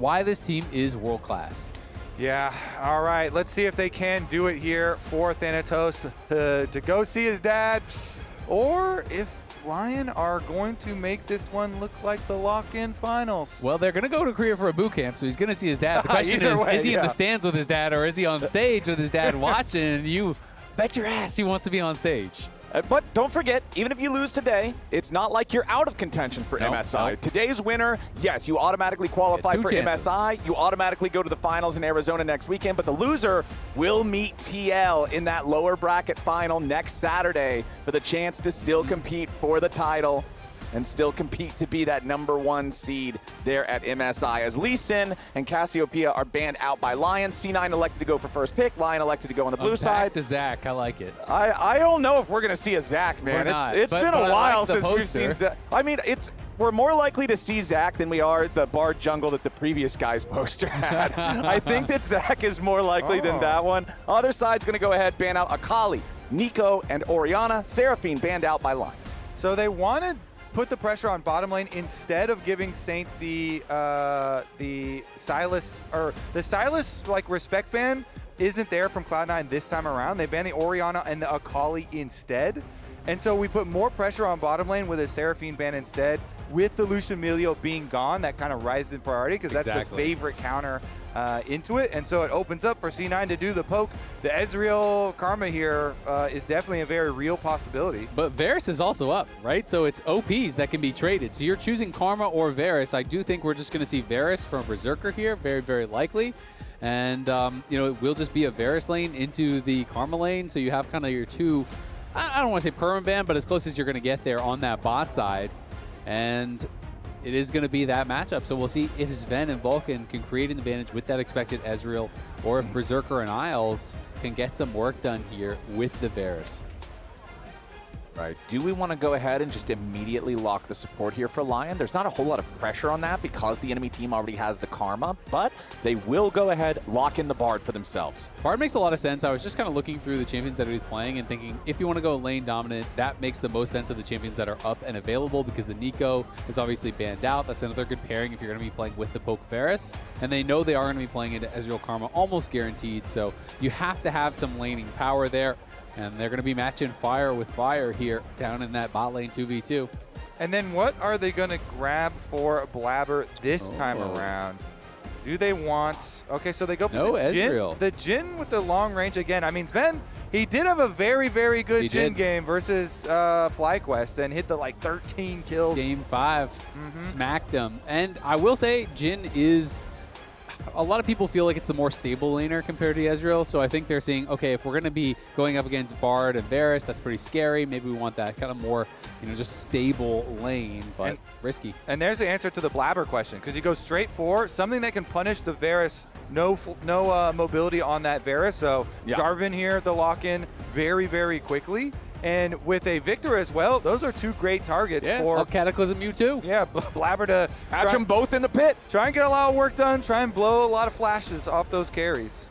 why this team is world class. Yeah, all right. Let's see if they can do it here for Thanatos to go see his dad, or if LYON are going to make this one look like the lock-in finals. Well, they're going to go to Korea for a boot camp, so he's going to see his dad. The question is he in the stands with his dad, or is he on stage with his dad watching? You bet your ass he wants to be on stage. But don't forget, even if you lose today, it's not like you're out of contention for MSI. Nope. Today's winner, yes, you automatically qualify for MSI. You automatically go to the finals in Arizona next weekend, but the loser will meet TL in that lower bracket final next Saturday for the chance to still compete for the title and still compete to be that #1 seed there at MSI. As Lee Sin and Cassiopeia are banned out by LYON. C9 elected to go for first pick. LYON elected to go on the blue side. Back to Zach, I like it. I don't know if we're going to see a Zach, man. It's been a while since we've seen Zach. I mean, we're more likely to see Zach than we are the Bard jungle that the previous guy's poster had. I think that Zach is more likely than that one. Other side's going to go ahead, ban out Akali, Nico, and Orianna. Seraphine banned out by LYON. So they wanted put the pressure on bottom lane instead of giving Saint the Silas, or the Silas like respect ban isn't there from Cloud9 this time around. They banned the Orianna and the Akali instead. And so we put more pressure on bottom lane with a Seraphine ban instead. With the Lucian Emilio being gone, that kind of rises in priority because that's the favorite counter into it. And so it opens up for C9 to do the poke. The Ezreal Karma here is definitely a very real possibility. But Varus is also up, right? So it's OPs that can be traded. So you're choosing Karma or Varus. I do think we're just going to see Varus from Berserker here, very, very likely. And, you know, it will just be a Varus lane into the Karma lane. So you have kind of your two, I don't want to say permaban, but as close as you're going to get there on that bot side. And it is going to be that matchup. So we'll see if Zven and Vulcan can create an advantage with that expected Ezreal, or if Berserker and Isles can get some work done here with the Varus. Right. Do we want to go ahead and just immediately lock the support here for LYON? There's not a whole lot of pressure on that because the enemy team already has the Karma, but they will go ahead, lock in the Bard for themselves. Bard makes a lot of sense. I was just kind of looking through the champions that he's playing and thinking, if you want to go lane dominant, that makes the most sense of the champions that are up and available, because the Nico is obviously banned out. That's another good pairing if you're going to be playing with the Poke Varus. And they know they are going to be playing into Ezreal Karma almost guaranteed, so you have to have some laning power there. And they're going to be matching fire with fire here down in that bot lane 2v2. And then what are they going to grab for Blaber this time around? Do they want... Okay, so they go for the Jhin. The Jhin with the long range again. I mean, Zven, he did have a very, very good Jhin game versus FlyQuest and hit the like 13 kills. Game 5. Smacked him. And I will say, Jhin is... A lot of people feel like it's the more stable laner compared to Ezreal, so I think they're saying, okay, if we're going to be going up against Bard and Varus, that's pretty scary. Maybe we want that kind of more, you know, just stable lane, but risky. And there's the answer to the Blaber question, because you go straight for something that can punish the Varus, no mobility on that Varus, so Jarvan here, the lock-in very, very quickly. And with a Viktor as well, those are two great targets for Cataclysm Mewtwo. Yeah, Blaber to catch them both in the pit. Try and get a lot of work done. Try and blow a lot of flashes off those carries.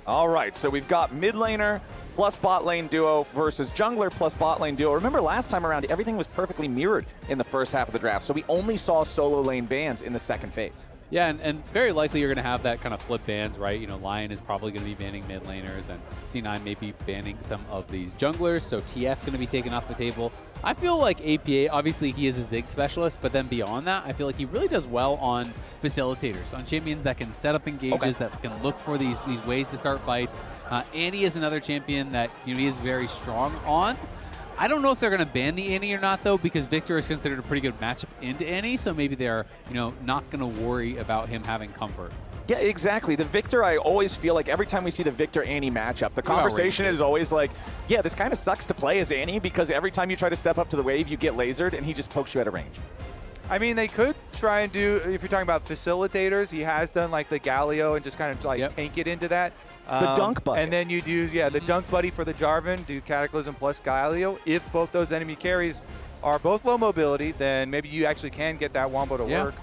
All right, so we've got mid laner plus bot lane duo versus jungler plus bot lane duo. Remember last time around, everything was perfectly mirrored in the first half of the draft, so we only saw solo lane bans in the second phase. Yeah, and very likely you're going to have that kind of flip bans, right? You know, LYON is probably going to be banning mid laners, and C9 may be banning some of these junglers, so TF going to be taken off the table. I feel like APA, obviously he is a Zig specialist, but then beyond that, I feel like he really does well on facilitators, on champions that can set up engages, that can look for these ways to start fights. Annie is another champion that, you know, he is very strong on. I don't know if they're going to ban the Annie or not, though, because Viktor is considered a pretty good matchup into Annie, so maybe they're, you know, not going to worry about him having comfort. Yeah, exactly. The Viktor, I always feel like every time we see the Viktor-Annie matchup, the conversation is always like, yeah, this kind of sucks to play as Annie because every time you try to step up to the wave, you get lasered, and he just pokes you at a range. I mean, they could try and do, if you're talking about facilitators, he has done like the Galio and just kind of like tank it into that. The dunk buddy. And then you'd use, the dunk buddy for the Jarvan, do Cataclysm plus Galio. If both those enemy carries are both low mobility, then maybe you actually can get that wombo to work.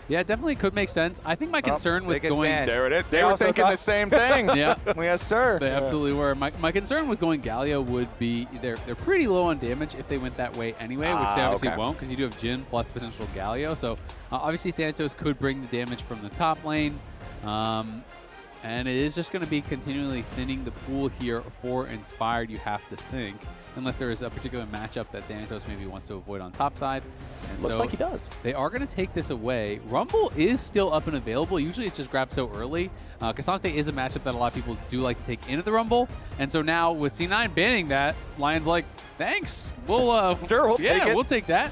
Yeah, it definitely could make sense. I think my concern with going... There it is. They were thinking the same thing. Yeah. Yes, sir. They absolutely were. My concern with going Galio would be they're pretty low on damage if they went that way anyway, which they obviously won't because you do have Jhin plus potential Galio. So obviously Thanatos could bring the damage from the top lane. And it is just going to be continually thinning the pool here for Inspired, you have to think. Unless there is a particular matchup that Thanatos maybe wants to avoid on top side. And Looks like he does. They are going to take this away. Rumble is still up and available. Usually it's just grabbed so early. Cassante is a matchup that a lot of people do like to take into the Rumble. And so now with C9 banning that, Lion's like, thanks. We'll sure, we'll take it. We'll take that.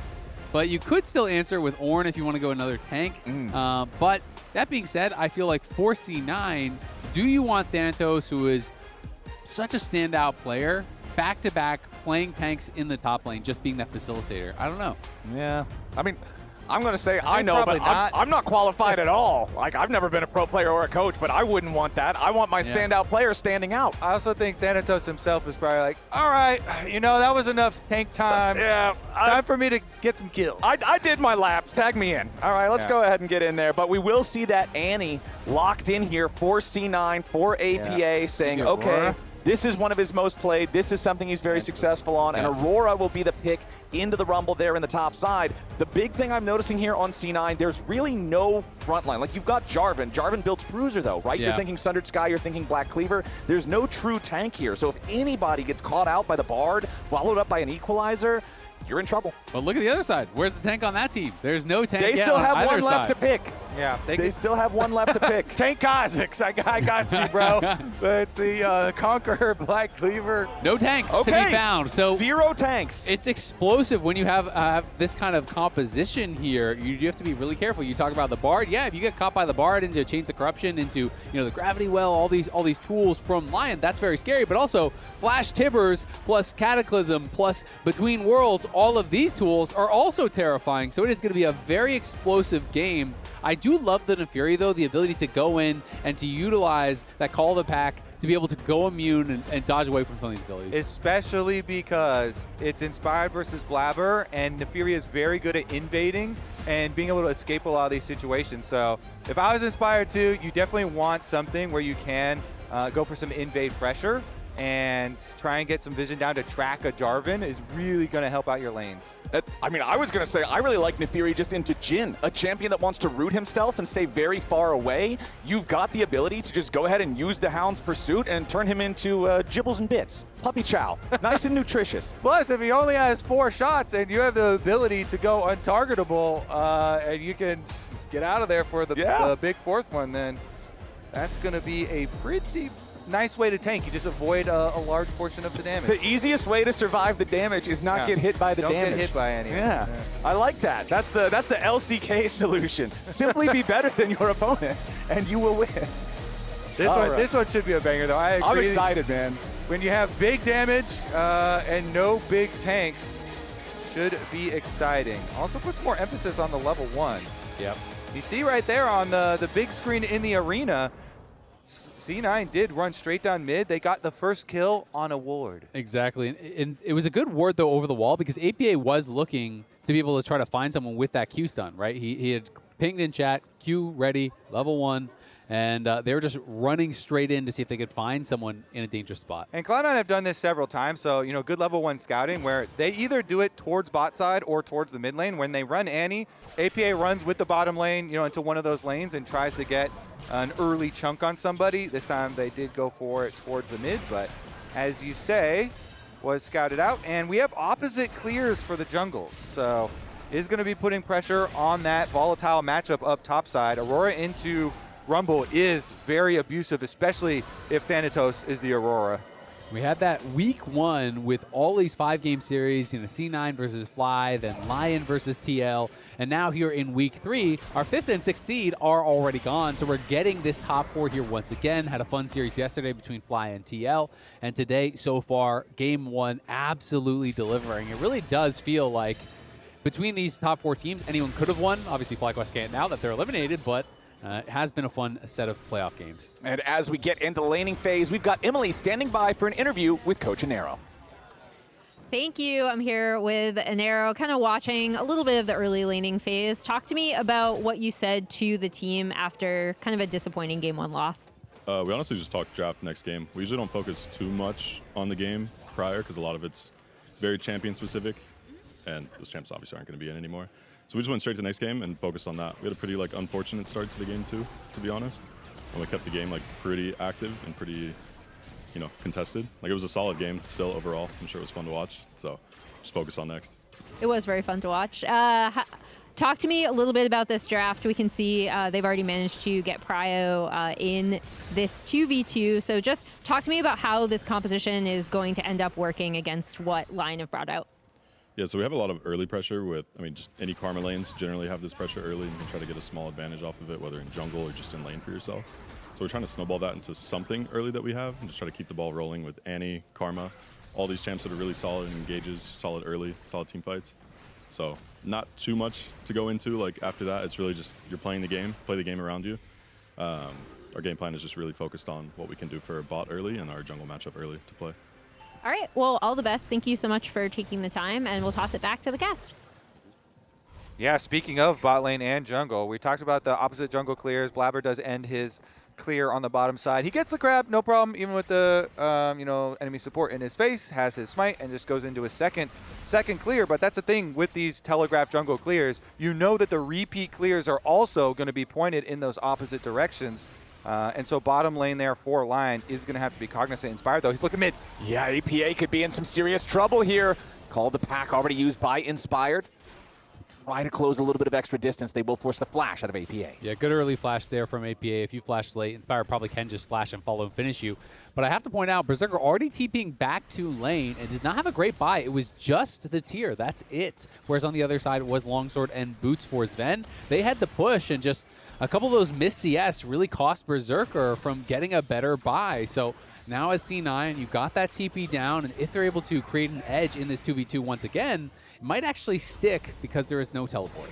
But you could still answer with Ornn if you want to go another tank. But that being said, I feel like for C9, do you want Thanatos, who is such a standout player, back-to-back playing tanks in the top lane, just being that facilitator? I don't know. Yeah. I mean, I'm going to say I know, but I'm not qualified at all. Like, I've never been a pro player or a coach, but I wouldn't want that. I want my standout player standing out. I also think Thanatos himself is probably like, all right, you know, that was enough tank time. Time for me to get some kills. I did my laps. Tag me in. All right, let's go ahead and get in there. But we will see that Annie locked in here for C9, for APA, saying, okay, this is one of his most played. This is something he's very successful on, and Aurora will be the pick into the Rumble there in the top side. The big thing I'm noticing here on C9, there's really no front line. Like, you've got Jarvan. Jarvan builds Bruiser, though, right? You're thinking Sundered Sky, you're thinking Black Cleaver. There's no true tank here. So if anybody gets caught out by the Bard, followed up by an Equalizer, you're in trouble. But look at the other side. Where's the tank on that team? There's no tank. They still have one left to pick. Yeah, they still have one left to pick. Tank Kazakhs, I got you, bro. Let's see, Conqueror, Black Cleaver. No tanks to be found. So 0 tanks. It's explosive when you have this kind of composition here. You have to be really careful. You talk about the Bard. Yeah, if you get caught by the Bard into Chains of Corruption, into the Gravity Well, all these tools from LYON, that's very scary. But also Flash Tibbers plus Cataclysm plus Between Worlds, all of these tools are also terrifying. So it is going to be a very explosive game. I do love the Nafiri, though, the ability to go in and to utilize that Call of the Pack to be able to go immune and dodge away from some of these abilities. Especially because it's Inspired versus Blaber, and Nafiri is very good at invading and being able to escape a lot of these situations. So if I was Inspired too, you definitely want something where you can go for some invade pressure, and try and get some vision down to track a Jarvan is really going to help out your lanes. I mean, I was going to say, I really like Nafiri just into Jhin, a champion that wants to root himself and stay very far away. You've got the ability to just go ahead and use the Hound's Pursuit and turn him into Gibbles and Bits. Puppy chow. Nice and nutritious. Plus, if he only has 4 shots and you have the ability to go untargetable and you can just get out of there for the big 4th one, then that's going to be a pretty nice way to tank. You just avoid a large portion of the damage. The easiest way to survive the damage is not get hit by the damage. Don't get hit by anything. Yeah, I like that. That's the LCK solution. Simply be better than your opponent, and you will win. This one should be a banger, though. I agree. I'm excited, man. When you have big damage and no big tanks, should be exciting. Also puts more emphasis on the level 1. Yep. You see right there on the big screen in the arena, C9 did run straight down mid. They got the first kill on a ward. Exactly. And it was a good ward, though, over the wall, because APA was looking to be able to try to find someone with that Q stun, right? He had pinged in chat, Q ready, level 1, and they were just running straight in to see if they could find someone in a dangerous spot. And Cloud9 have done this several times, so, good level 1 scouting where they either do it towards bot side or towards the mid lane. When they run Annie, APA runs with the bottom lane, into one of those lanes and tries to get an early chunk on somebody. This time they did go for it towards the mid, but as you say, was scouted out. And we have opposite clears for the jungles, so is going to be putting pressure on that volatile matchup up top side. Aurora into Rumble is very abusive, especially if Thanatos is the Aurora. We had that week 1 with all these 5-game series, C9 versus Fly, then LYON versus TL, and now here in week 3, our 5th and 6th seed are already gone, so we're getting this top 4 here once again. Had a fun series yesterday between Fly and TL, and today, so far, game 1 absolutely delivering. It really does feel like between these top 4 teams, anyone could have won. Obviously, FlyQuest can't now that they're eliminated, but it has been a fun set of playoff games. And as we get into the laning phase, we've got Emily standing by for an interview with Coach Anero. Thank you. I'm here with Anero, kind of watching a little bit of the early laning phase. Talk to me about what you said to the team after kind of a disappointing game 1 loss. We honestly just talked draft next game. We usually don't focus too much on the game prior because a lot of it's very champion specific, and those champs obviously aren't going to be in anymore. So we just went straight to the next game and focused on that. We had a pretty unfortunate start to the game too, to be honest. And we kept the game pretty active and pretty, contested. It was a solid game still overall. I'm sure it was fun to watch. So just focus on next. It was very fun to watch. Talk to me a little bit about this draft. We can see they've already managed to get Prio in this 2v2. So just talk to me about how this composition is going to end up working against what LYON have brought out. Yeah, so we have a lot of early pressure with, just any Karma lanes generally have this pressure early, and you can try to get a small advantage off of it, whether in jungle or just in lane for yourself. So we're trying to snowball that into something early that we have and just try to keep the ball rolling with Annie, Karma, all these champs that are really solid and engages, solid early, solid team fights. So not too much to go into. After that, it's really just you're playing the game, play the game around you. Our game plan is just really focused on what we can do for bot early and our jungle matchup early to play. All right, well, all the best. Thank you so much for taking the time, and we'll toss it back to the cast. Yeah, speaking of bot lane and jungle, we talked about the opposite jungle clears. Blaber does end his clear on the bottom side. He gets the grab, no problem, even with the enemy support in his face, has his smite, and just goes into a second clear. But that's the thing with these telegraph jungle clears. You know that the repeat clears are also going to be pointed in those opposite directions. And so bottom lane there for LYON is going to have to be cognizant. Inspired, though. He's looking mid. Yeah, APA could be in some serious trouble here. Call the pack already used by Inspired. Try to close a little bit of extra distance. They will force the flash out of APA. Yeah, good early flash there from APA. If you flash late, Inspired probably can just flash and follow and finish you. But I have to point out, Berserker already TPing back to lane and did not have a great buy. It was just the tier. That's it. Whereas on the other side, it was Longsword and Boots for Zven. They had the push, and just a couple of those missed CS really cost Berserker from getting a better buy. So now as C9, you got that TP down, and if they're able to create an edge in this 2v2 once again, it might actually stick because there is no teleport.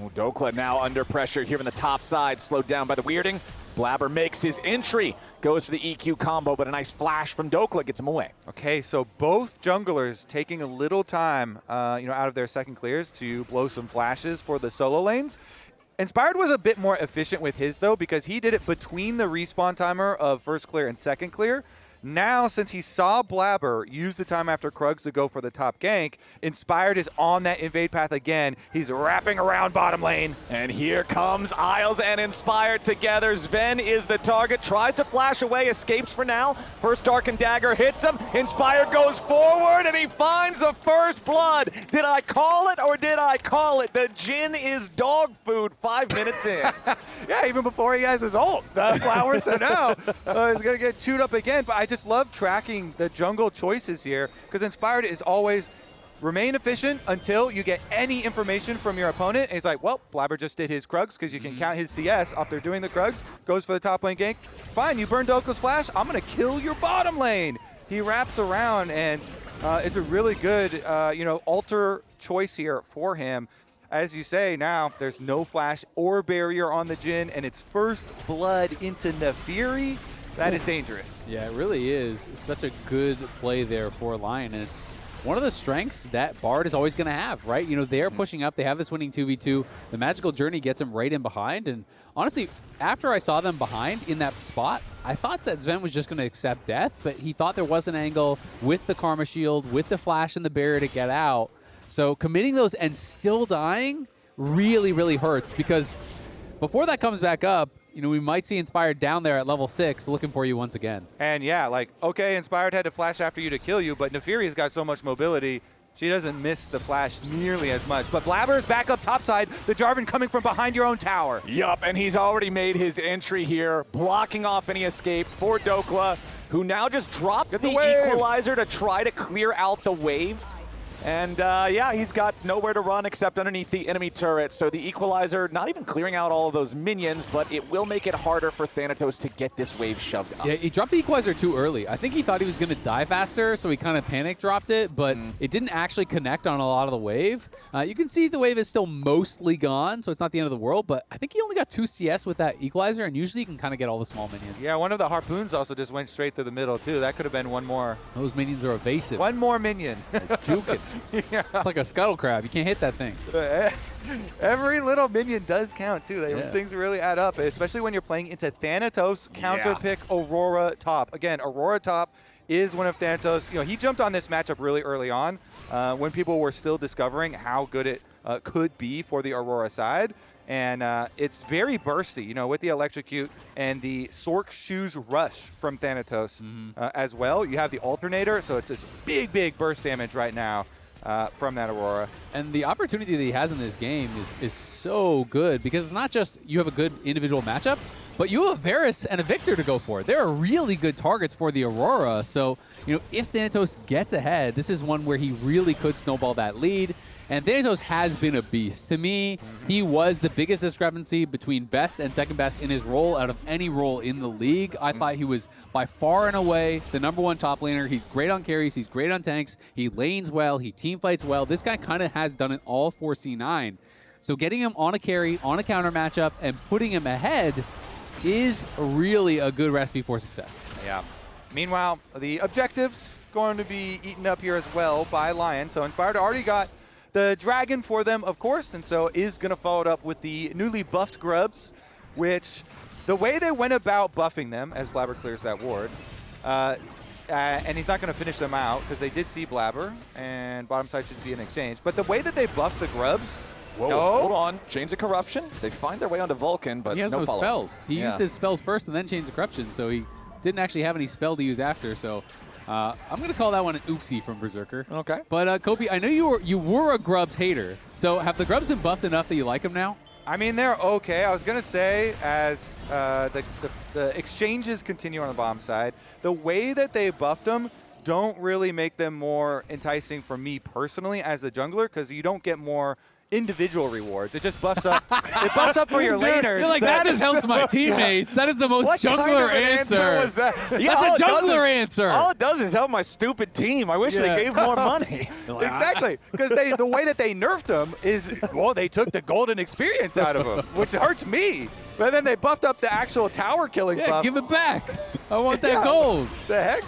Oh, Dhokla now under pressure here on the top side, slowed down by the weirding. Blaber makes his entry, goes for the EQ combo, but a nice flash from Dhokla gets him away. Okay, so both junglers taking a little time, out of their second clears to blow some flashes for the solo lanes. Inspired was a bit more efficient with his, though, because he did it between the respawn timer of first clear and second clear. Now, since he saw Blaber use the time after Krugs to go for the top gank, Inspired is on that invade path again. He's wrapping around bottom lane. And here comes Isles and Inspired together. Zven is the target, tries to flash away, escapes for now. First Darkened Dagger hits him. Inspired goes forward, and he finds the first blood. Did I call it, or did I call it? The Jhin is dog food 5 minutes in. Yeah, even before he has his ult, the flower, so now he's going to get chewed up again. But I just love tracking the jungle choices here, because Inspired is always remain efficient until you get any information from your opponent. And he's like, well, Blaber just did his Krugs, because you can count his CS up there doing the Krugs, goes for the top lane gank. Fine, you burn Dhokla's flash, I'm going to kill your bottom lane. He wraps around, and it's a really good, alter choice here for him. As you say, now there's no flash or barrier on the Jhin, and it's first blood into Nafiri. That is dangerous. Yeah, it really is. Such a good play there for LYON, and it's one of the strengths that Bard is always going to have, right? They're pushing up. They have this winning 2v2. The Magical Journey gets them right in behind, and honestly, after I saw them behind in that spot, I thought that Zven was just going to accept death, but he thought there was an angle with the Karma Shield, with the flash and the barrier to get out. So committing those and still dying really, really hurts, because before that comes back up, we might see Inspired down there at level 6 looking for you once again. And yeah, okay, Inspired had to flash after you to kill you, but Nafiri's got so much mobility, she doesn't miss the flash nearly as much. But Blaber's back up topside, the Jarvan coming from behind your own tower. Yup, and he's already made his entry here, blocking off any escape for Dhokla, who now just drops the equalizer to try to clear out the wave. And yeah, he's got nowhere to run except underneath the enemy turret. So the Equalizer not even clearing out all of those minions, but it will make it harder for Thanatos to get this wave shoved up. Yeah, he dropped the Equalizer too early. I think he thought he was going to die faster, so he kind of panic dropped it, but it didn't actually connect on a lot of the wave. You can see the wave is still mostly gone, so it's not the end of the world, but I think he only got 2 CS with that Equalizer, and usually you can kind of get all the small minions. Yeah, one of the harpoons also just went straight through the middle, too. That could have been one more. Those minions are evasive. One more minion. Juking. Yeah. It's like a scuttle crab. You can't hit that thing. Every little minion does count, too. Those things really add up, especially when you're playing into Thanatos, counter pick Aurora top. Again, Aurora top is one of Thanatos. You know, he jumped on this matchup really early on when people were still discovering how good it could be for the Aurora side. And it's very bursty, you know, with the Electrocute and the Sork Shoes Rush from Thanatos as well. You have the Alternator, so it's this big, big burst damage right now from that Aurora. And the opportunity that he has in this game is so good because it's not just you have a good individual matchup, but you have a Varus and a Viktor to go for. They're really good targets for the Aurora. So, you know, if Thanatos gets ahead, this is one where he really could snowball that lead. And Thanatos has been a beast. To me, he was the biggest discrepancy between best and second best in his role out of any role in the league. I thought he was by far and away the #1 top laner. He's great on carries. He's great on tanks. He lanes well. He team fights well. This guy kind of has done it all for C9. So getting him on a carry, on a counter matchup, and putting him ahead is really a good recipe for success. Yeah. Meanwhile, the objectives going to be eaten up here as well by LYON. So Inspired already got the dragon for them, of course, and so is going to follow it up with the newly buffed grubs, which the way they went about buffing them, as Blaber clears that ward, and he's not going to finish them out because they did see Blaber, and bottom side should be an exchange. But the way that they buffed the grubs, hold on, Chains of Corruption. They find their way onto Vulcan, but he has no spells. He used his spells first and then Chains of Corruption, so he didn't actually have any spell to use after. So I'm going to call that one an oopsie from Berserker. Okay. But Kobe, I know you were a grubs hater. So have the grubs been buffed enough that you like them now? I mean, they're okay. I was going to say, as the exchanges continue on the bottom side, the way that they buffed them don't really make them more enticing for me personally as the jungler, because you don't get more individual rewards. It just buffs up. It buffs up for your laners. You're like, that just helped my teammates. That is the most jungler answer. Was that? Yeah, that's a jungler answer. All it does is help my stupid team. I wish they gave more money. Exactly, because the way that they nerfed them is, well, they took the golden experience out of them, which hurts me. But then they buffed up the actual tower killing buff. Give it back. I want that gold. The heck?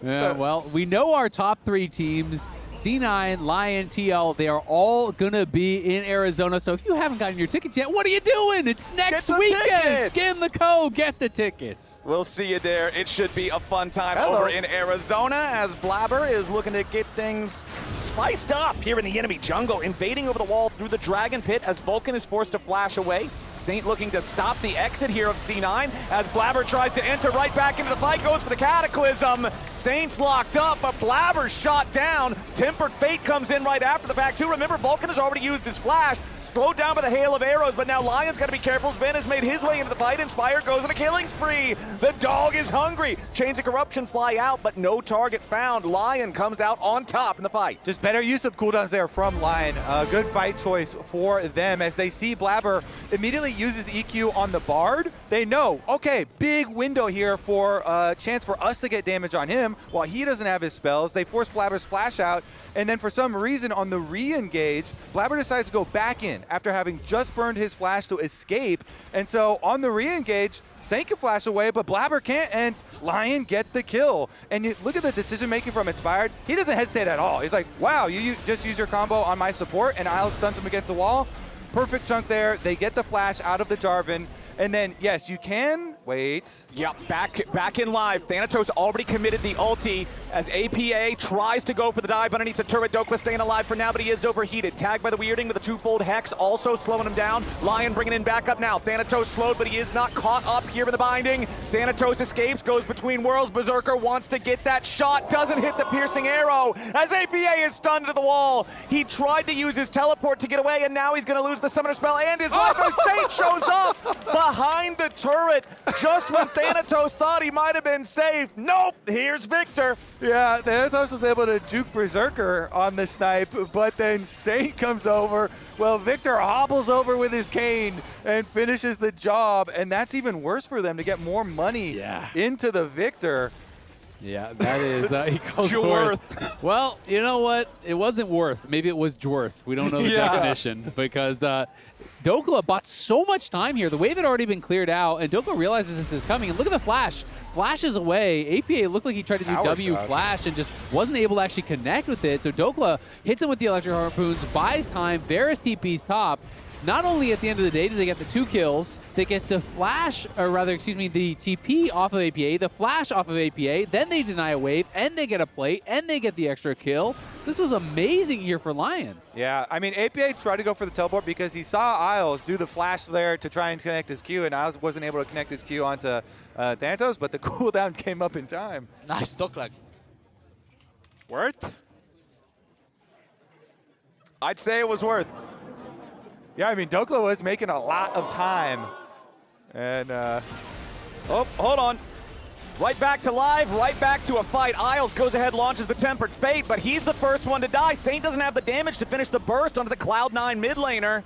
Yeah, well, we know our top 3 teams. C9, LYON, TL, they are all going to be in Arizona. So if you haven't gotten your tickets yet, what are you doing? It's next weekend. Scan the code. Get the tickets. We'll see you there. It should be a fun time over in Arizona as Blaber is looking to get things spiced up here in the enemy jungle, invading over the wall through the Dragon Pit as Vulcan is forced to flash away. Saint looking to stop the exit here of C9 as Blaber tries to enter right back into the fight, goes for the Cataclysm. Saint's locked up, but Blaber's shot down. Tempered Fate comes in right after the fact too. Remember, Vulcan has already used his flash, slowed down by the hail of arrows, but now LYON's got to be careful. Zven has made his way into the fight. Inspire goes on a killing spree. The dog is hungry. Chains of Corruption fly out, but no target found. LYON comes out on top in the fight. Just better use of cooldowns there from LYON. A good fight choice for them as they see Blaber immediately uses EQ on the Bard. They know, okay, big window here for a chance for us to get damage on him while he doesn't have his spells. They force Blaber's flash out, and then for some reason on the re-engage, Blaber decides to go back in after having just burned his flash to escape. And so on the re-engage, Saint can flash away, but Blaber can't, and LYON get the kill. And you look at the decision-making from Inspired. He doesn't hesitate at all. He's like, wow, you just use your combo on my support, and I'll stunt him against the wall. Perfect chunk there. They get the flash out of the Jarvan. And then, yes, you can wait. Yep, back in live. Thanatos already committed the ulti as APA tries to go for the dive underneath the turret. Dhokla staying alive for now, but he is overheated. Tagged by the Weirding with a 2-fold Hex, also slowing him down. LYON bringing in back up now. Thanatos slowed, but he is not caught up here in the binding. Thanatos escapes, goes between worlds. Berserker wants to get that shot, doesn't hit the piercing arrow as APA is stunned to the wall. He tried to use his teleport to get away, and now he's going to lose the summoner spell and his life as Saint shows up behind the turret, just when Thanatos thought he might have been safe, nope, here's Viktor. Yeah, Thanatos was able to juke Berserker on the snipe, but then Saint comes over. Well, Viktor hobbles over with his cane and finishes the job, and that's even worse for them to get more money into the Viktor. Yeah, that is, he goes worth. Well, you know what? It wasn't worth. Maybe it was Dworth. We don't know the definition because Dhokla bought so much time here. The wave had already been cleared out, and Dhokla realizes this is coming. And look at the flash. Flashes away. APA looked like he tried to do W flash and just wasn't able to actually connect with it. So Dhokla hits him with the electric harpoons, buys time. Varus TP's top. Not only at the end of the day do they get the 2 kills, they get the flash, or rather, excuse me, the TP off of APA, the flash off of APA, then they deny a wave, and they get a plate, and they get the extra kill. So this was amazing here for LYON. Yeah, I mean, APA tried to go for the teleport because he saw Isles do the flash there to try and connect his Q, and Isles wasn't able to connect his Q onto Thanatos, but the cooldown came up in time. Nice, Dhokla. Worth? I'd say it was worth. Yeah, I mean, Dhokla was making a lot of time. And, oh, hold on. Right back to live, right back to a fight. Isles goes ahead, launches the Tempered Fate, but he's the first one to die. Saint doesn't have the damage to finish the burst onto the Cloud9 mid laner.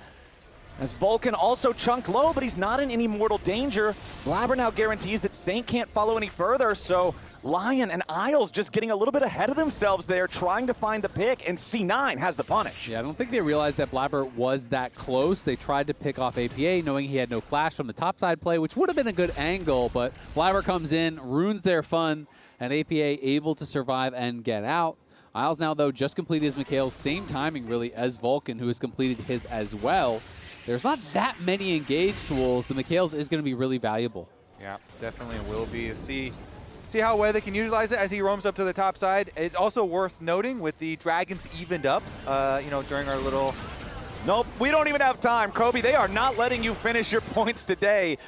As Vulcan also chunked low, but he's not in any mortal danger. Blaber now guarantees that Saint can't follow any further, so LYON and Isles just getting a little bit ahead of themselves there, trying to find the pick, and C9 has the punish. Yeah, I don't think they realized that Blaber was that close. They tried to pick off APA, knowing he had no flash from the topside play, which would have been a good angle, but Blaber comes in, ruins their fun, and APA able to survive and get out. Isles now, though, just completed his Mikhail's, same timing, really, as Vulcan, who has completed his as well. There's not that many engage tools. The Mikhail's is going to be really valuable. Yeah, definitely will be. See how well they can utilize it as he roams up to the top side. It's also worth noting with the Dragons evened up, you know, during our little... Nope, we don't even have time, Kobe. They are not letting you finish your points today.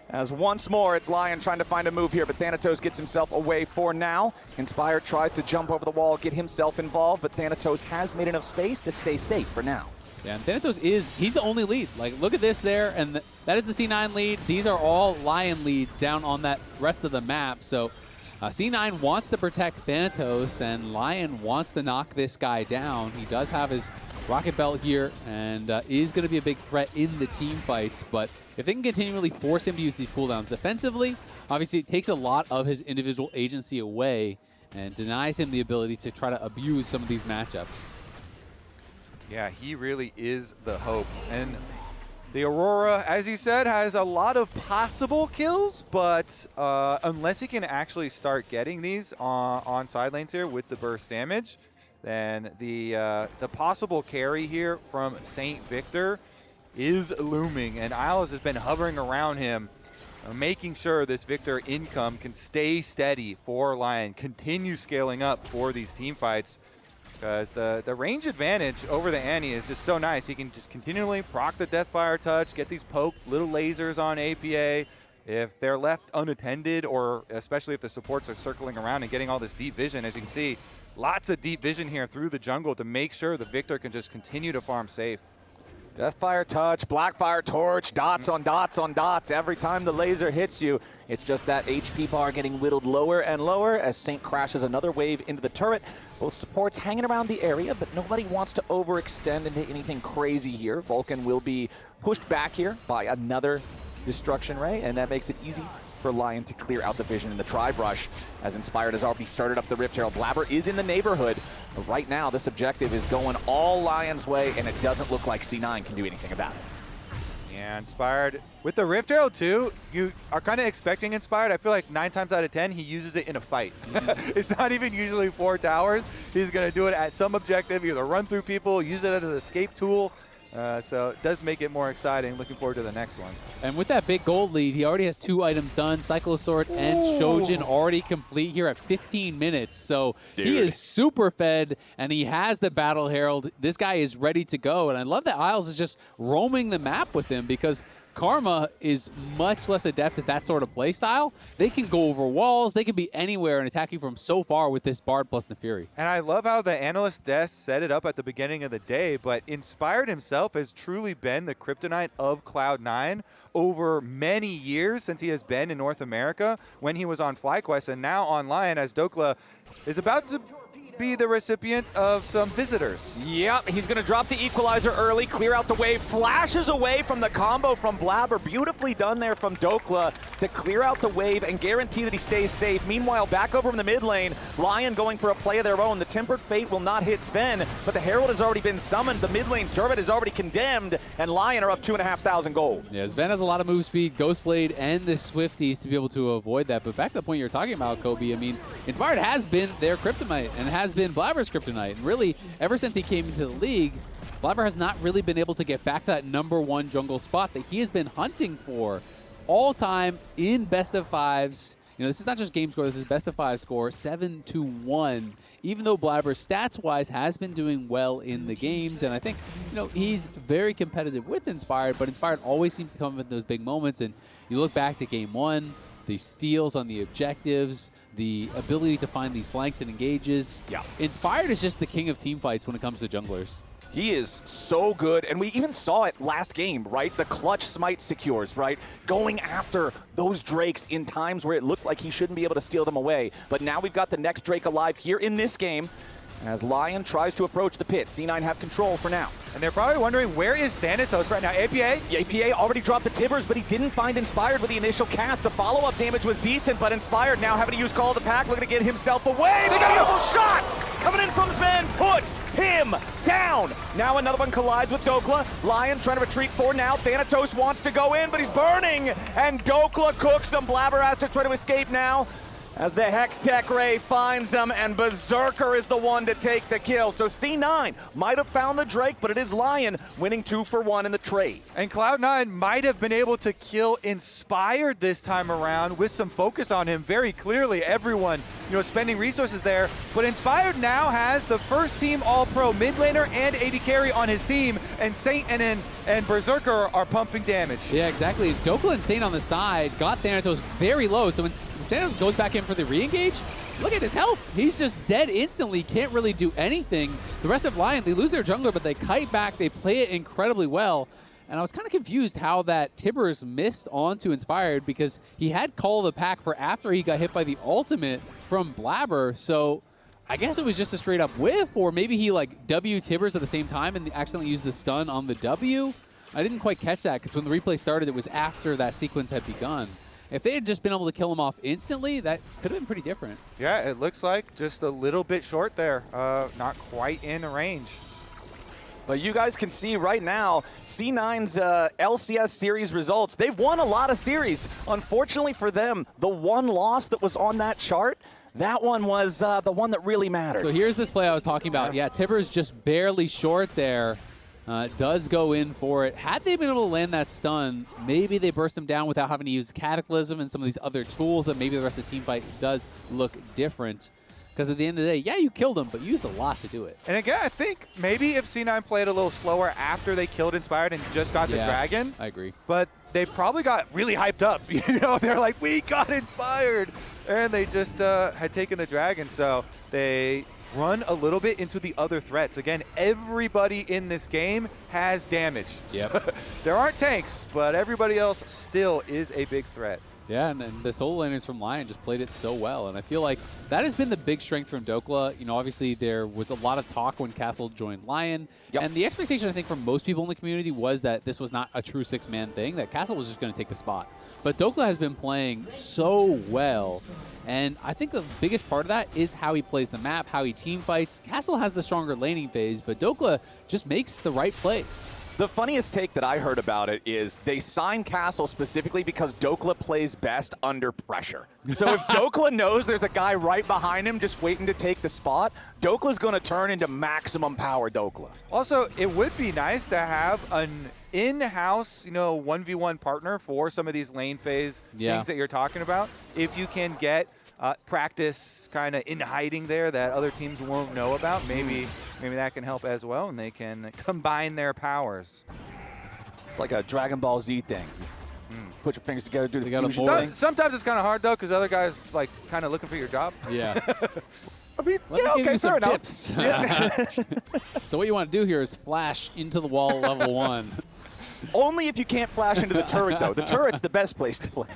As once more, it's LYON trying to find a move here, but Thanatos gets himself away for now. Inspired tries to jump over the wall, get himself involved, but Thanatos has made enough space to stay safe for now. Yeah, and Thanatos he's the only lead. Like, look at this there, and that is the C9 lead. These are all LYON leads down on that rest of the map, so... C9 wants to protect Thanatos, and LYON wants to knock this guy down. He does have his rocket belt here, and is going to be a big threat in the team fights. But if they can continually force him to use these cooldowns defensively, obviously it takes a lot of his individual agency away and denies him the ability to try to abuse some of these matchups. Yeah, he really is the hope. And the Aurora, as you said, has a lot of possible kills, but unless he can actually start getting these on side lanes here with the burst damage, then the possible carry here from Saint Viktor is looming, and Isles has been hovering around him, making sure this Viktor income can stay steady for LYON, continue scaling up for these team fights. Because the range advantage over the Annie is just so nice. He can just continually proc the Deathfire Touch, get these poked little lasers on APA. If they're left unattended, or especially if the supports are circling around and getting all this deep vision, as you can see, lots of deep vision here through the jungle to make sure the Viktor can just continue to farm safe. Deathfire Touch, Blackfire Torch, dots on dots on dots. Every time the laser hits you, it's just that HP bar getting whittled lower and lower as Saint crashes another wave into the turret. Both supports hanging around the area, but nobody wants to overextend into anything crazy here. Vulcan will be pushed back here by another Destruction Ray, and that makes it easy for LYON to clear out the vision in the Tribe Rush, as Inspired has already started up the Rift Herald. Blaber is in the neighborhood. But right now, this objective is going all LYON's way, and it doesn't look like C9 can do anything about it. Yeah, Inspired. With the Rift Herald too, you are kind of expecting Inspired. I feel like 9 times out of 10, he uses it in a fight. It's not even usually 4 towers. He's going to do it at some objective, either run through people, use it as an escape tool. So it does make it more exciting. Looking forward to the next one. And with that big gold lead, he already has 2 items done. Cyclosword and Shojin already complete here at 15 minutes. So he is super fed, and he has the Battle Herald. This guy is ready to go. And I love that Isles is just roaming the map with him, because Karma is much less adept at that sort of play style. They can go over walls. They can be anywhere and attack you from so far with this Bard plus Nafiri. And I love how the analyst desk set it up at the beginning of the day, but Inspired himself has truly been the kryptonite of Cloud9 over many years since he has been in North America when he was on FlyQuest and now on LYON, as Dhokla is about to be the recipient of some visitors. Yep, he's going to drop the equalizer early, clear out the wave, flashes away from the combo from Blaber. Beautifully done there from Dhokla to clear out the wave and guarantee that he stays safe. Meanwhile, back over in the mid lane, LYON going for a play of their own. The Tempered Fate will not hit Zven, but the Herald has already been summoned. The mid lane Jarvan is already condemned, and LYON are up 2,500 gold. Yeah, Zven has a lot of move speed, Ghostblade, and the Swifties to be able to avoid that. But back to the point you're talking about, Kobe, I mean, Inspired has been their kryptonite and has been Blaber's kryptonite. And really, ever since he came into the league, Blaber has not really been able to get back to that #1 jungle spot that he has been hunting for all time in best of fives. You know, this is not just game score, this is best of 5 score, 7-1. Even though Blaber, stats-wise, has been doing well in the games, and I think, you know, he's very competitive with Inspired, but Inspired always seems to come in those big moments, and you look back to game 1, the steals on the objectives, the ability to find these flanks and engages. Yeah. Inspired is just the king of team fights when it comes to junglers. He is so good, and we even saw it last game, right? The clutch smite secures, right? Going after those Drakes in times where it looked like he shouldn't be able to steal them away. But now we've got the next Drake alive here in this game as LYON tries to approach the pit. C9 have control for now. And they're probably wondering, where is Thanatos right now? APA? APA already dropped the Tibbers, but he didn't find Inspired with the initial cast. The follow-up damage was decent, but Inspired now having to use Call of the Pack, looking to get himself away. They got a double shot! Coming in from Zven, puts him down. Now another one collides with Dhokla. LYON trying to retreat for now. Thanatos wants to go in, but he's burning, and Dhokla cooks him. Blaber has to try to escape now, as the Hex Tech Ray finds him, and Berserker is the one to take the kill. So C9 might have found the Drake, but it is LYON winning 2 for 1 in the trade. And Cloud9 might have been able to kill Inspired this time around with some focus on him. Very clearly, everyone, you know, spending resources there. But Inspired now has the first team All-Pro mid laner and AD carry on his team, and Saint and Berserker are pumping damage. Yeah, exactly. Dhokla and Saint on the side got Thanatos very low, so when Thanatos goes back in for the re-engage, look at his health. He's just dead instantly, can't really do anything. The rest of LYON, they lose their jungler, but they kite back, they play it incredibly well. And I was kind of confused how that Tibbers missed onto Inspired, because he had Call of the Pack for after he got hit by the ultimate from Blaber, so I guess it was just a straight up whiff, or maybe he like W Tibbers at the same time and accidentally used the stun on the W. I didn't quite catch that, because when the replay started, it was after that sequence had begun. If they had just been able to kill him off instantly, that could have been pretty different. Yeah, it looks like just a little bit short there. Not quite in range. But you guys can see right now, C9's LCS series results. They've won a lot of series. Unfortunately for them, the one loss that was on that chart, that one was the one that really mattered. So here's this play I was talking about. Yeah, Tibbers just barely short there. Does go in for it. Had they been able to land that stun, maybe they burst him down without having to use Cataclysm and some of these other tools that maybe the rest of the team fight does look different. Because at the end of the day, yeah, you killed him, but you used a lot to do it. And again, I think maybe if C9 played a little slower after they killed Inspired and just got the dragon. I agree. But they probably got really hyped up. You know, they're like, we got Inspired. And they just had taken the dragon. So they run a little bit into the other threats. Again, everybody in this game has damage. Yep. So there aren't tanks, but everybody else still is a big threat. Yeah, and the solo laners from LYON just played it so well, and I feel like that has been the big strength from Dhokla. You know, obviously there was a lot of talk when Castle joined LYON, and the expectation I think from most people in the community was that this was not a true six-man thing, that Castle was just going to take the spot. But Dhokla has been playing so well, and I think the biggest part of that is how he plays the map, how he team fights. Castle has the stronger laning phase, but Dhokla just makes the right plays. The funniest take that I heard about it is they signed Castle specifically because Dhokla plays best under pressure. So if Dhokla knows there's a guy right behind him just waiting to take the spot, Dokla's going to turn into maximum power Dhokla. Also, it would be nice to have an in-house, you know, 1v1 partner for some of these lane phase things that you're talking about. If you can get practice kind of in hiding there that other teams won't know about, maybe that can help as well, and they can combine their powers. It's like a Dragon Ball Z thing. Put your fingers together, do the fusion thing. Sometimes it's kind of hard though, because other guys like kind of looking for your job. Yeah. I mean, Let me give okay, you some fair enough. tips. So what you want to do here is flash into the wall level 1. Only if you can't flash into the turret, though. The turret's the best place to play.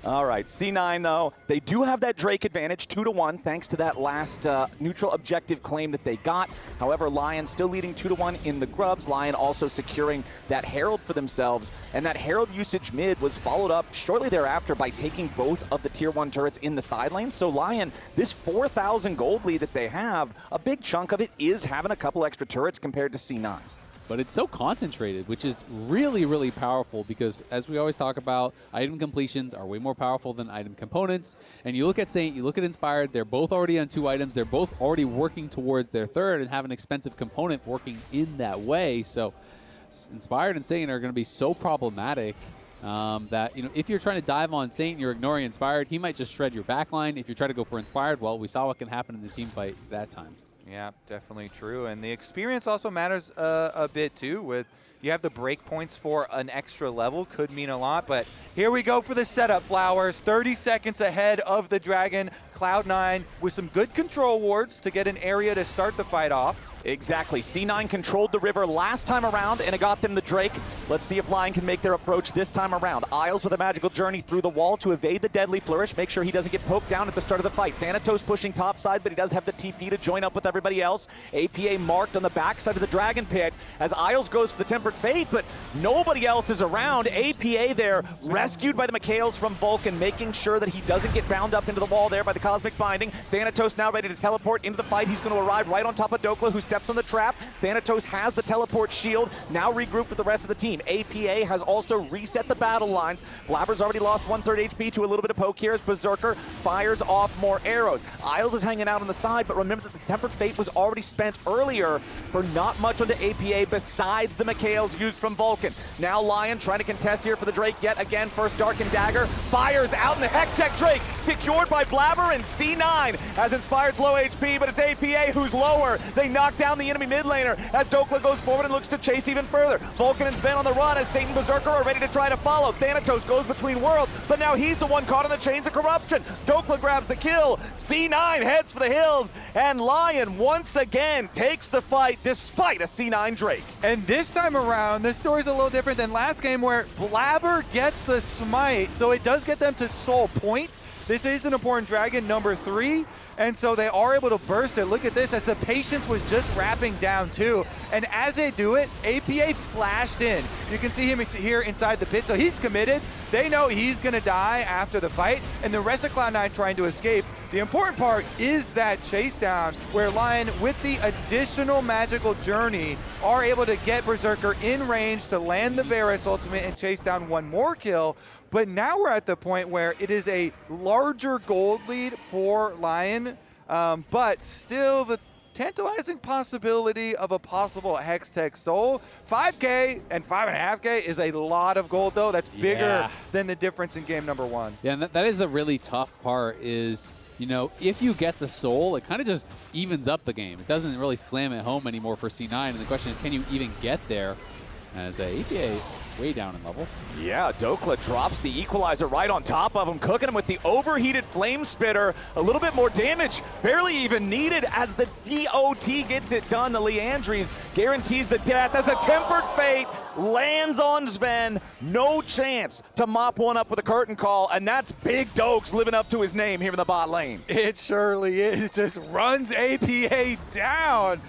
All right, C9, though, they do have that Drake advantage, 2-1, thanks to that last neutral objective claim that they got. However, LYON still leading 2-1 in the grubs. LYON also securing that Herald for themselves, and that Herald usage mid was followed up shortly thereafter by taking both of the Tier 1 turrets in the side lane. So LYON, this 4,000 gold lead that they have, a big chunk of it is having a couple extra turrets compared to C9. But it's so concentrated, which is really, really powerful because, as we always talk about, item completions are way more powerful than item components. And you look at Saint, you look at Inspired, they're both already on 2 items. They're both already working towards their third and have an expensive component working in that way. So Inspired and Saint are going to be so problematic that, you know, if you're trying to dive on Saint and you're ignoring Inspired, he might just shred your backline. If you try to go for Inspired, well, we saw what can happen in the team fight that time. Yeah, definitely true. And the experience also matters a bit too. With you have the break points for an extra level, could mean a lot. But here we go for the setup, Flowers. 30 seconds ahead of the Dragon. Cloud9 with some good control wards to get an area to start the fight off. Exactly. C9 controlled the river last time around, and it got them the Drake. Let's see if LYON can make their approach this time around. Isles with a magical journey through the wall to evade the deadly flourish. Make sure he doesn't get poked down at the start of the fight. Thanatos pushing top side, but he does have the TP to join up with everybody else. APA marked on the backside of the Dragon Pit as Isles goes for the Tempered Fate, but nobody else is around. APA there, rescued by the Mikhails from Vulcan, making sure that he doesn't get bound up into the wall there by the Cosmic Binding. Thanatos now ready to teleport into the fight. He's going to arrive right on top of Dhokla, who steps on the trap. Thanatos has the teleport shield, now regrouped with the rest of the team. APA has also reset the battle lines. Blaber's already lost 1/3 HP to a little bit of poke here as Berserker fires off more arrows. Isles is hanging out on the side, but remember that the Tempered Fate was already spent earlier for not much onto APA besides the Mikhails used from Vulcan. Now LYON trying to contest here for the Drake yet again. First Darkened Dagger fires out in the Hextech Drake, secured by Blaber and C9 as Inspired's low HP, but it's APA who's lower. They knock down the enemy mid laner as Dhokla goes forward and looks to chase even further. Vulcan and Zven on the run as Saint and Berserker are ready to try to follow. Thanatos goes between worlds, but now he's the one caught in the chains of corruption. Dhokla grabs the kill. C9 heads for the hills, and LYON once again takes the fight despite a C9 Drake. And this time around, this story's a little different than last game where Blaber gets the smite, so it does get them to soul point. This is an important Dragon, number 3, and so they are able to burst it. Look at this, as the Patience was just wrapping down too. And as they do it, APA flashed in. You can see him here inside the pit, so he's committed. They know he's gonna die after the fight, and the rest of Cloud9 trying to escape. The important part is that chase down, where LYON, with the additional magical journey, are able to get Berserker in range to land the Varus ultimate and chase down one more kill. But now we're at the point where it is a larger gold lead for LYON, but still the tantalizing possibility of a possible Hextech Soul. 5K and 5.5K is a lot of gold though. That's bigger than the difference in game number 1. Yeah, and that is the really tough part is, you know, if you get the soul, it kind of just evens up the game. It doesn't really slam it home anymore for C9, and the question is, can you even get there as APA way down in levels? Yeah, Dhokla drops the equalizer right on top of him, cooking him with the overheated flame spitter. A little bit more damage, barely even needed as the DOT gets it done. The Leandries guarantees the death as the Tempered Fate lands on Zven. No chance to mop one up with a curtain call, and that's Big Dokes living up to his name here in the bot lane. It surely is. Just runs APA down.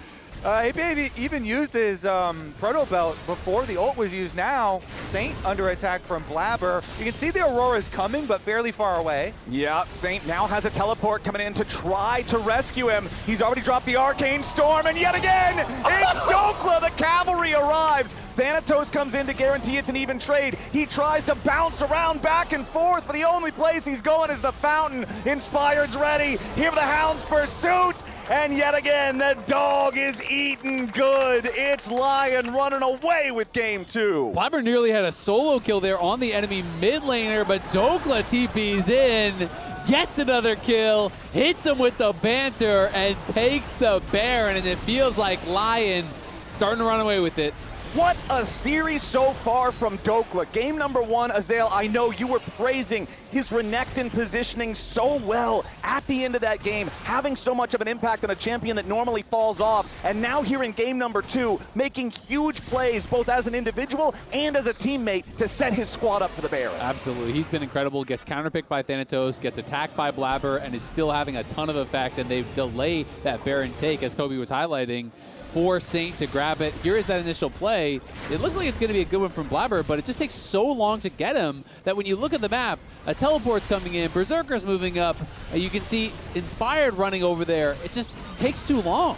APA even used his Proto Belt before the ult was used. Now, Saint under attack from Blaber. You can see the Aurora is coming, but fairly far away. Yeah, Saint now has a teleport coming in to try to rescue him. He's already dropped the Arcane Storm, and yet again, it's Dhokla. The cavalry arrives. Thanatos comes in to guarantee it's an even trade. He tries to bounce around back and forth, but the only place he's going is the fountain. Inspired's ready. Here for the Hound's pursuit. And yet again, the dog is eating good. It's LYON running away with game 2. Blaber nearly had a solo kill there on the enemy mid laner, but Dhokla TP's in, gets another kill, hits him with the banter, and takes the Baron. And it feels like LYON starting to run away with it. What a series so far from Dhokla. Game number 1, Azael, I know you were praising his Renekton positioning so well at the end of that game, having so much of an impact on a champion that normally falls off. And now here in game number 2, making huge plays both as an individual and as a teammate to set his squad up for the Baron. Absolutely. He's been incredible. Gets counterpicked by Thanatos, gets attacked by Blaber, and is still having a ton of effect. And they've delayed that Baron take, as Kobe was highlighting, for Saint to grab it. Here is that initial play. It looks like it's going to be a good one from Blaber, but it just takes so long to get him that when you look at the map, a teleport's coming in, Berserker's moving up, you can see Inspired running over there. It just takes too long.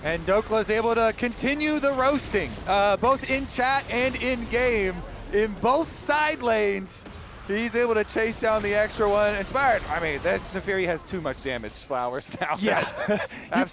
And Dhokla is able to continue the roasting, both in chat and in game, in both side lanes. He's able to chase down the extra one. Inspired, I mean, this Nafiri has too much damage flowers now. Yeah.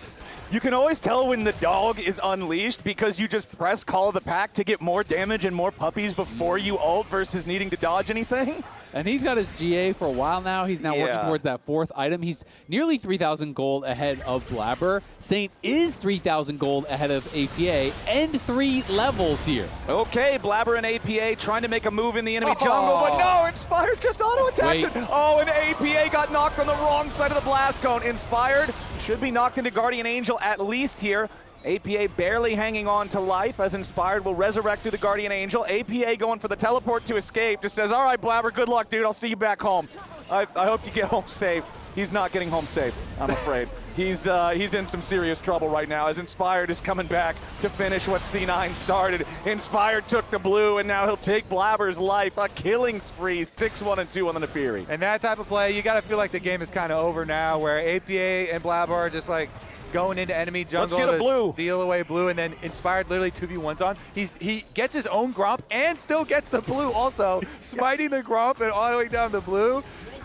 You can always tell when the dog is unleashed because you just press Call of the Pack to get more damage and more puppies before you ult versus needing to dodge anything. And he's got his GA for a while now. He's now working towards that 4th item. He's nearly 3,000 gold ahead of Blaber. Saint is 3,000 gold ahead of APA and 3 levels here. Okay, Blaber and APA trying to make a move in the enemy jungle, but no, Inspired just auto-attacks it. Oh, and APA got knocked on the wrong side of the blast cone. Inspired should be knocked into Guardian Angel at least here. APA barely hanging on to life as Inspired will resurrect through the Guardian Angel. APA going for the teleport to escape. Just says, all right, Blaber, good luck, dude. I'll see you back home. I hope you get home safe. He's not getting home safe, I'm afraid. He's in some serious trouble right now as Inspired is coming back to finish what C9 started. Inspired took the blue, and now he'll take Blaber's life. A killing spree, 6-1 and 2 on the Nafiri. And that type of play, you got to feel like the game is kind of over now, where APA and Blaber are just like going into enemy jungle. Let's get a blue. Deal away blue, and then Inspired literally 2v1s on. He gets his own Gromp and still gets the blue also, smiting the Gromp and autoing down the blue.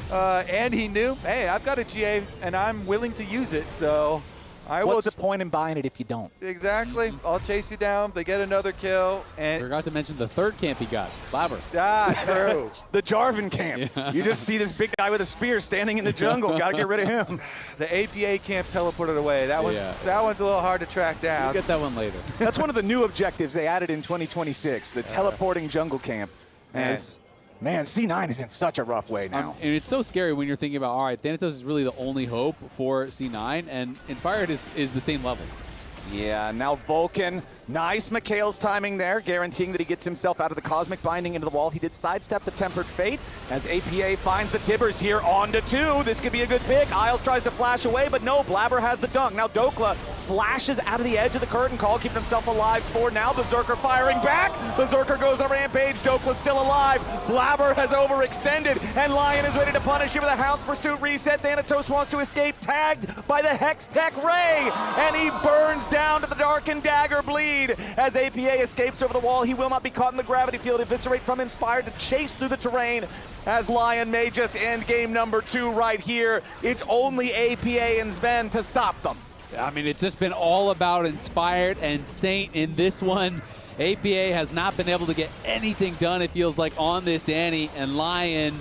And he knew, hey, I've got a GA and I'm willing to use it, so I will. What's the point in buying it if you don't? Exactly. I'll chase you down. They get another kill. And forgot to mention the 3rd camp he got, Blaber. Ah, true. The Jarvan camp. Yeah. You just see this big guy with a spear standing in the jungle. Got to get rid of him. The APA camp teleported away. That one's a little hard to track down. We'll get that one later. That's one of the new objectives they added in 2026, the teleporting jungle camp. Man, C9 is in such a rough way now. And it's so scary when you're thinking about, all right, Thanatos is really the only hope for C9, and Inspired is the same level. Yeah, now Vulcan. Nice Mikhail's timing there, guaranteeing that he gets himself out of the Cosmic Binding into the wall. He did sidestep the Tempered Fate as APA finds the Tibbers here on to 2. This could be a good pick. Isle tries to flash away, but no, Blaber has the dunk. Now Dhokla flashes out of the edge of the curtain call, keeping himself alive for now. Berserker firing back. Berserker goes on rampage. Dhokla still alive. Blaber has overextended, and LYON is ready to punish him with a Hound Pursuit reset. Thanatos wants to escape, tagged by the Hex Tech Ray, and he burns down to the Darkened Dagger bleed. As APA escapes over the wall, he will not be caught in the gravity field. Eviscerate from Inspired to chase through the terrain as LYON may just end game number 2 right here. It's only APA and Zven to stop them. I mean, it's just been all about Inspired and Saint in this one. APA has not been able to get anything done, it feels like, on this Annie, and LYON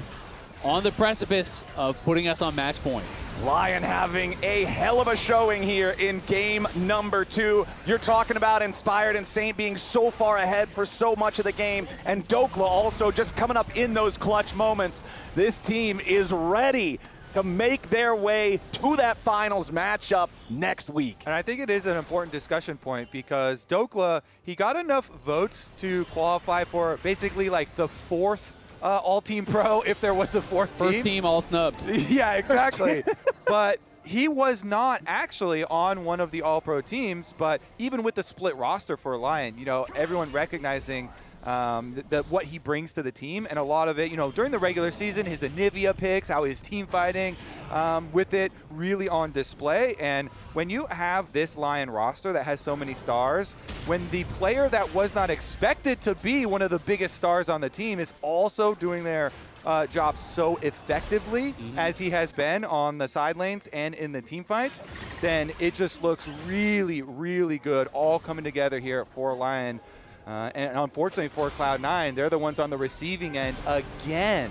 on the precipice of putting us on match point. LYON having a hell of a showing here in game number 2. You're talking about Inspired and Saint being so far ahead for so much of the game, and Dhokla also just coming up in those clutch moments. This team is ready to make their way to that finals matchup next week. And I think it is an important discussion point because Dhokla, he got enough votes to qualify for basically like the 4th all-team pro if there was a 4th team. First team all snubbed. Yeah, exactly. But he was not actually on one of the all-pro teams, but even with the split roster for LYON, you know, everyone recognizing what he brings to the team, and a lot of it, you know, during the regular season, his Anivia picks, how his team fighting with it really on display. And when you have this LYON roster that has so many stars, when the player that was not expected to be one of the biggest stars on the team is also doing their job so effectively as he has been on the side lanes and in the team fights, then it just looks really, really good all coming together here for LYON. And unfortunately for Cloud9, they're the ones on the receiving end again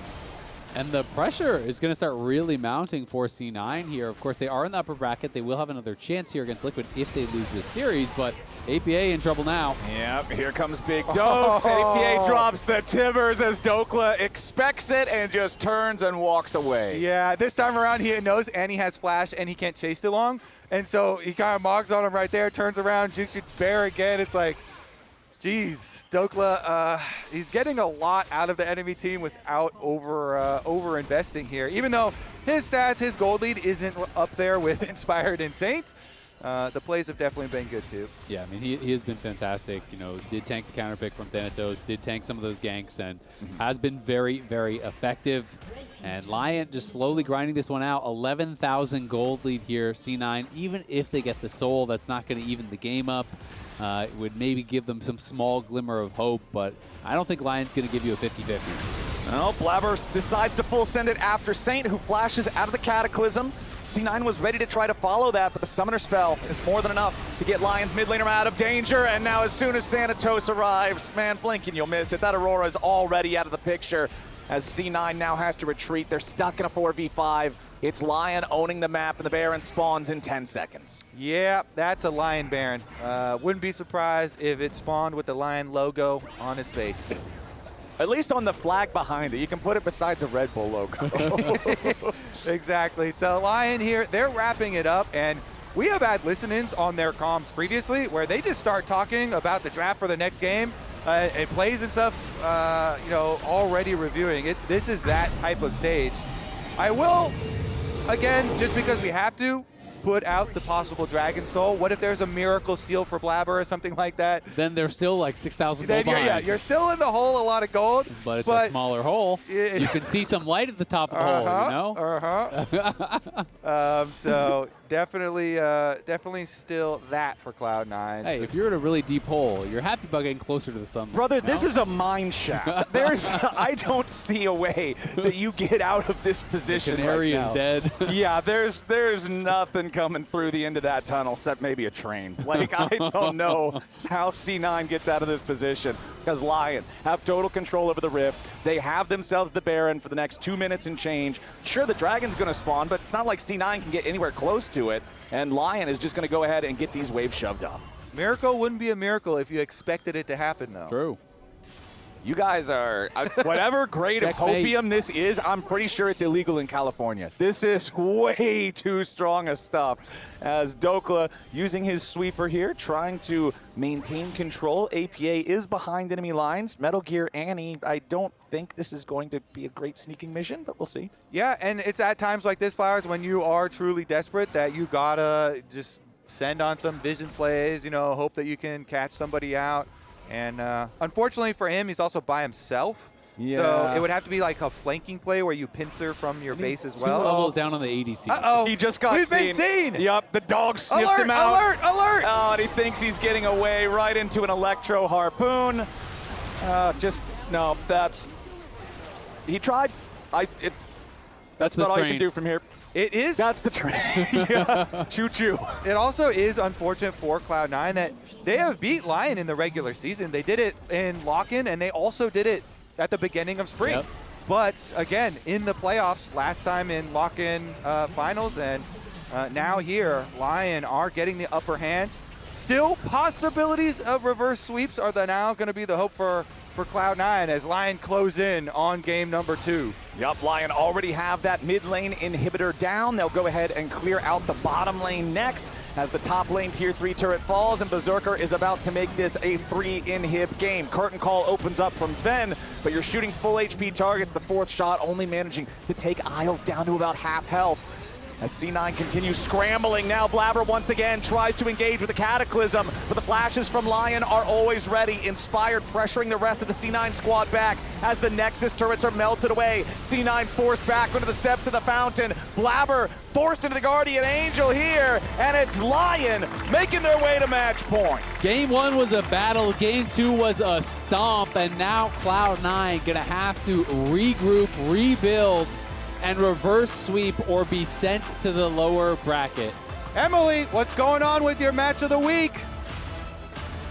And the pressure is going to start really mounting for C9 here. Of course, they are in the upper bracket. They will have another chance here against Liquid if they lose this series, but APA in trouble now. Yep, here comes Big Dokes. APA drops the Tivers as Dhokla expects it and just turns and walks away. Yeah, this time around he knows Annie has flash and he can't chase too long. And so he kind of mogs on him right there, turns around, jukes your bear again. It's like, geez. Dhokla, he's getting a lot out of the enemy team without over investing here. Even though his stats, his gold lead isn't up there with Inspired and Saints, the plays have definitely been good too. Yeah, I mean, he has been fantastic. You know, did tank the counter pick from Thanatos, did tank some of those ganks, and has been very, very effective. And LYON just slowly grinding this one out. 11,000 gold lead here, C9. Even if they get the soul, that's not going to even the game up. It would maybe give them some small glimmer of hope, but I don't think LYON's going to give you a 50-50. Well, Blaber decides to full send it after Saint, who flashes out of the Cataclysm. C9 was ready to try to follow that, but the Summoner spell is more than enough to get LYON's mid laner out of danger. And now as soon as Thanatos arrives, man, blink and you'll miss it. That Aurora is already out of the picture as C9 now has to retreat. They're stuck in a 4v5. It's LYON owning the map, and the Baron spawns in 10 seconds. Yeah, that's a LYON Baron. Wouldn't be surprised if it spawned with the LYON logo on his face. At least on the flag behind it. You can put it beside the Red Bull logo. Exactly. So LYON here, they're wrapping it up, and we have had listen-ins on their comms previously where they just start talking about the draft for the next game, and plays and stuff, you know, already reviewing it. This is that type of stage. I will, again, just because we have to, put out the possible Dragon Soul. What if there's a miracle steal for Blaber or something like that? Then they're still like 6,000 gold behind. Yeah, you're still in the hole, a lot of gold. But it's a smaller hole. You can see some light at the top of the hole, you know? So definitely still that for Cloud9. Hey, if you're in a really deep hole, you're happy about getting closer to the sun. Brother, this is a mine shaft. I don't see a way that you get out of this position. The canary right is dead. Yeah, there's nothing coming through the end of that tunnel except maybe a train. Like, I don't know how C9 gets out of this position, because LYON have total control over the rift. They have themselves the Baron for the next 2 minutes and change. Sure, the Dragon's going to spawn, but it's not like C9 can get anywhere close to it, and LYON is just going to go ahead and get these waves shoved up. Miracle wouldn't be a miracle if you expected it to happen, though. True. You guys are, whatever grade of hopium this is, I'm pretty sure it's illegal in California. This is way too strong a stuff. As Dhokla, using his sweeper here, trying to maintain control. APA is behind enemy lines. Metal Gear Annie, I don't think this is going to be a great sneaking mission, but we'll see. Yeah, and it's at times like this, Flowers, when you are truly desperate that you gotta just send on some vision plays, you know, hope that you can catch somebody out. And unfortunately for him, he's also by himself. Yeah. So it would have to be like a flanking play where you pincer from your base as well. 2 levels down on the ADC. Uh-oh. He just got We've been seen. Yep, the dog sniffed him out. Alert, alert! Oh, and he thinks he's getting away right into an electro harpoon. No, that's... He tried. That's about all you can do from here. It is. That's the train. Yeah. Choo-choo. It also is unfortunate for Cloud9 that they have beat LYON in the regular season. They did it in lock-in, and they also did it at the beginning of spring. Yep. But again, in the playoffs, last time in lock-in finals, and now here, LYON are getting the upper hand. Still, possibilities of reverse sweeps are now going to be the hope for Cloud9 as LYON close in on game number 2. Yup, LYON already have that mid lane inhibitor down. They'll go ahead and clear out the bottom lane next as the top lane tier 3 turret falls, and Berserker is about to make this a 3-inhib game. Curtain call opens up from Zven, but you're shooting full HP targets. The 4th shot only managing to take Azael down to about half health. As C9 continues scrambling, now Blaber once again tries to engage with the Cataclysm, but the flashes from LYON are always ready. Inspired pressuring the rest of the C9 squad back as the Nexus turrets are melted away. C9 forced back onto the steps of the fountain. Blaber forced into the Guardian Angel here, and it's LYON making their way to match point. Game 1 was a battle, game 2 was a stomp, and now Cloud9 gonna have to regroup, rebuild, and reverse sweep or be sent to the lower bracket. Emily, what's going on with your match of the week?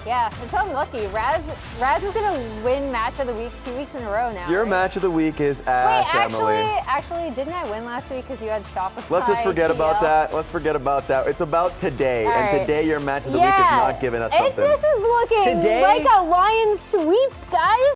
Yeah, it's unlucky. Raz is gonna win match of the week 2 weeks in a row now. Your match of the week is ass, Emily. Actually, didn't I win last week because you had Shopify? Let's just forget about that. Let's forget about that. It's about today, and today your match of the week is not giving us something. This is looking like a Lion sweep, guys.